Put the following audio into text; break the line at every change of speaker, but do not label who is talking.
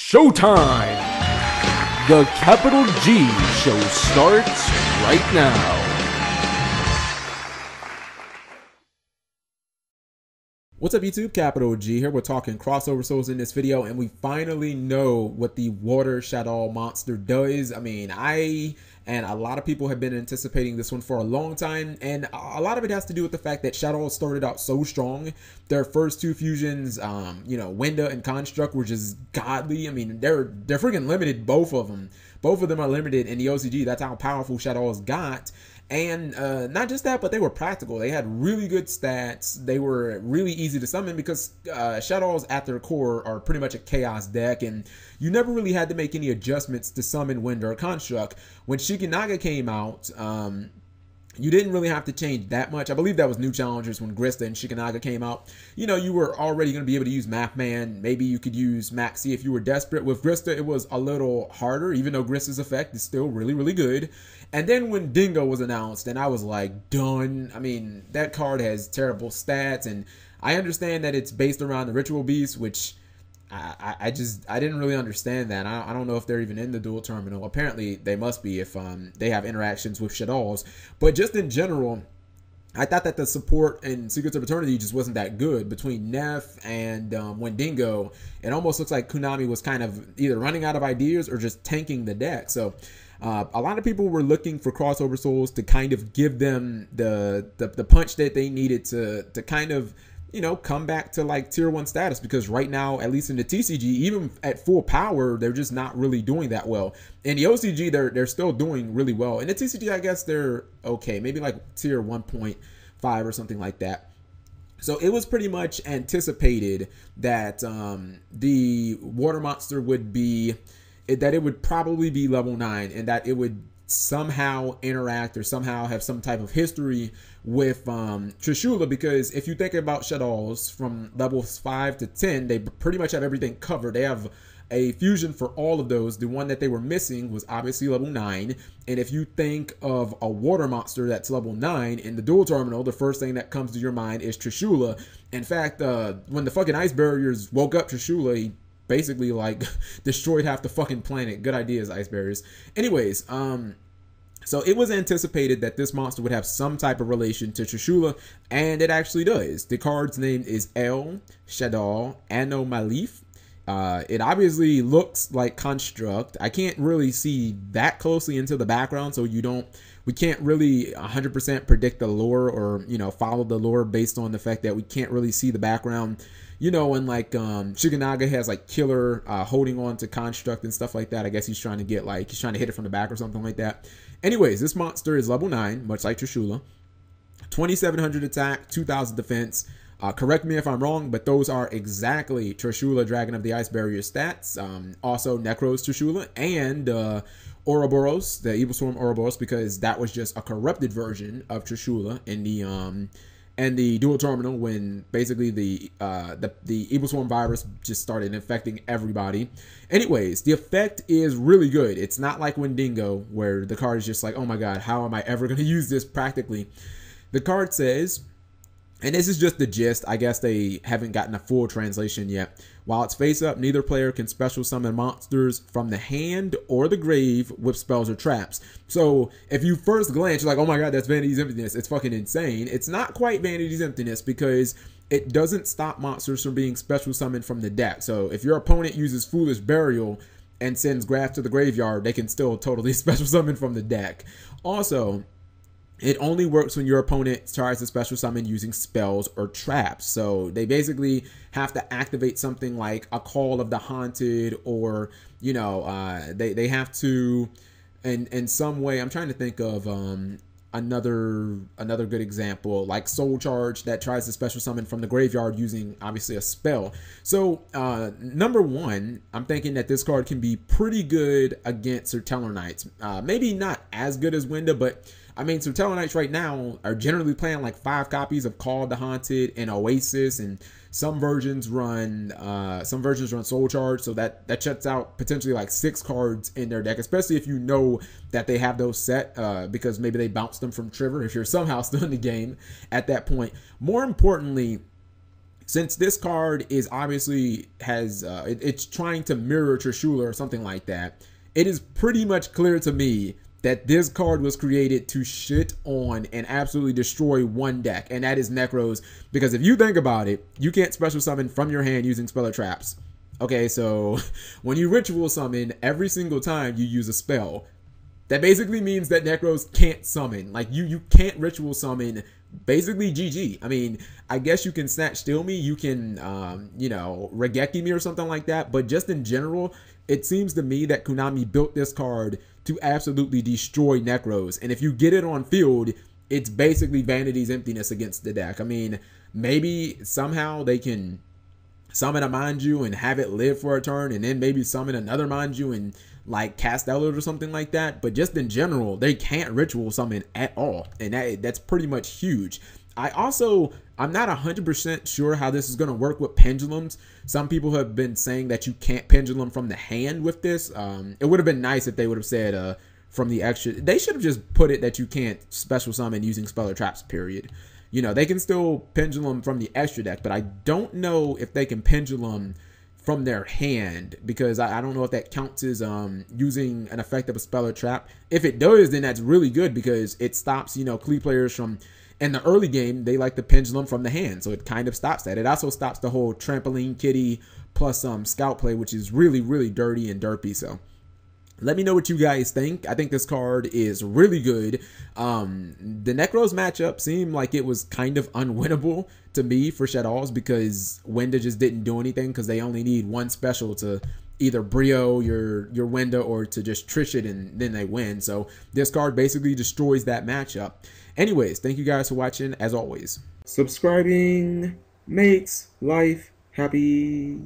Showtime! The Capital G show starts right now.
What's up YouTube, Capital G here. We're talking crossover souls in this video, and we finally know what the water Shaddoll monster does. I mean, I and a lot of people have been anticipating this one for a long time, and a lot of it has to do with the fact that Shaddoll started out so strong. Their first two fusions, Winda and Construct, were just godly. I mean, they're freaking limited, both of them. Both of them are limited in the OCG. That's how powerful Shaddoll's got. And not just that, but they were practical. They had really good stats. They were really easy to summon because Shaddolls at their core are pretty much a chaos deck, and you never really had to make any adjustments to summon Winda or Construct. When Shikinaga came out, you didn't really have to change that much. I believe that was new challengers when Grista and Shikinaga came out. You know, you were already going to be able to use Mapman. Maybe you could use Maxi if you were desperate. With Grista, it was a little harder, even though Grista's effect is still really, really good. And then when Dingo was announced, and I was like, done. I mean, that card has terrible stats, and I understand that it's based around the Ritual Beast, which I didn't really understand that. I don't know if they're even in the dual terminal. Apparently they must be if they have interactions with Shaddolls. But just in general, I thought that the support in Secrets of Eternity just wasn't that good between Neff and Wendigo. It almost looks like Konami was kind of either running out of ideas or just tanking the deck. So a lot of people were looking for crossover souls to kind of give them the punch that they needed to kind of, you know, come back to like tier 1 status, because right now, at least in the TCG, even at full power, they're just not really doing that well. In the OCG, they're still doing really well. In the TCG, I guess they're okay, maybe like tier 1.5 or something like that. So it was pretty much anticipated that the water monster would be, that it would probably be level 9, and that it would somehow interact or somehow have some type of history with Trishula, because if you think about Shaddolls from levels 5 to 10, they pretty much have everything covered. They have a fusion for all of those. The one that they were missing was obviously level 9, and if you think of a water monster that's level 9 in the dual terminal, the first thing that comes to your mind is Trishula. In fact, when the fucking ice barriers woke up Trishula, he basically like destroyed half the fucking planet. Good ideas, ice barriers. Anyways, so it was anticipated that this monster would have some type of relation to Trishula, and it actually does. The card's name is Shaddoll Anomalilith. It obviously looks like Construct. I can't really see that closely into the background, so we can't really 100% predict the lore or, you know, follow the lore based on the fact that we can't really see the background. You know, when like Shikinaga has like Killer holding on to Construct and stuff like that. I guess he's trying to get like, he's trying to hit it from the back or something like that. Anyways, this monster is level 9, much like Trishula. 2700 attack, 2000 defense. Correct me if I'm wrong, but those are exactly Trishula, Dragon of the Ice Barrier stats. Also Nekroz Trishula and Ouroboros, the Evil Swarm Ouroboros, because that was just a corrupted version of Trishula in the dual terminal when basically the Evil Swarm virus just started infecting everybody. Anyways, the effect is really good. It's not like Wendigo, where the card is just like, oh my god, how am I ever going to use this practically? The card says, and this is just the gist, I guess they haven't gotten a full translation yet. While it's face up, neither player can special summon monsters from the hand or the grave with spells or traps. So if you first glance, you're like, oh my god, that's Vanity's Emptiness. It's fucking insane. It's not quite Vanity's Emptiness because it doesn't stop monsters from being special summoned from the deck. So if your opponent uses Foolish Burial and sends Graph to the graveyard, they can still totally special summon from the deck. Also, it only works when your opponent tries to special summon using spells or traps. So they basically have to activate something like a Call of the Haunted, or, you know, they have to, in some way, I'm trying to think of another good example, like Soul Charge that tries to special summon from the graveyard using obviously a spell. So number one, I'm thinking that this card can be pretty good against Serteller Knights. Maybe not as good as Winda, but I mean, Serteller Knights right now are generally playing like 5 copies of Call of the Haunted and Oasis, and some versions run Soul Charge, so that shuts out potentially like 6 cards in their deck, especially if you know that they have those set, because maybe they bounced them from Trigger if you're somehow still in the game at that point. More importantly, Since this card is obviously it's trying to mirror Trishula or something like that, it is pretty much clear to me that this card was created to shit on and absolutely destroy one deck, and that is Nekroz. Because if you think about it, you can't special summon from your hand using spell or traps. Okay, so when you ritual summon, every single time you use a spell, that basically means that Nekroz can't summon. Like, you can't ritual summon, basically GG. I mean, I guess you can Snatch Steal Me, you can, you know, Regeki me or something like that, but just in general, it seems to me that Konami built this card to absolutely destroy Nekroz. And if you get it on field, it's basically Vanity's Emptiness against the deck. I mean, maybe somehow they can summon a Manju and have it live for a turn, and then maybe summon another Manju and like cast out or something like that. But just in general, they can't ritual summon at all, and that's pretty much huge. I'm not 100% sure how this is going to work with pendulums. Some people have been saying that you can't pendulum from the hand with this. It would have been nice if they would have said from the extra. They should have just put it that you can't special summon using spell or traps, period. You know, they can still pendulum from the extra deck, but I don't know if they can pendulum from their hand, because I don't know if that counts as using an effect of a spell or trap. If it does, then that's really good, because it stops, you know, Klee players from, in the early game, they like the pendulum from the hand, so it kind of stops that. It also stops the whole trampoline kitty plus scout play, which is really, really dirty and derpy. So let me know what you guys think. I think this card is really good. The Nekroz matchup seemed like it was kind of unwinnable to me for Shaddolls, because Wenda just didn't do anything, because they only need one special to either Brio your Wenda or to just Trish it, and then they win. So this card basically destroys that matchup. Anyways, thank you guys for watching, as always.
Subscribing makes life happy.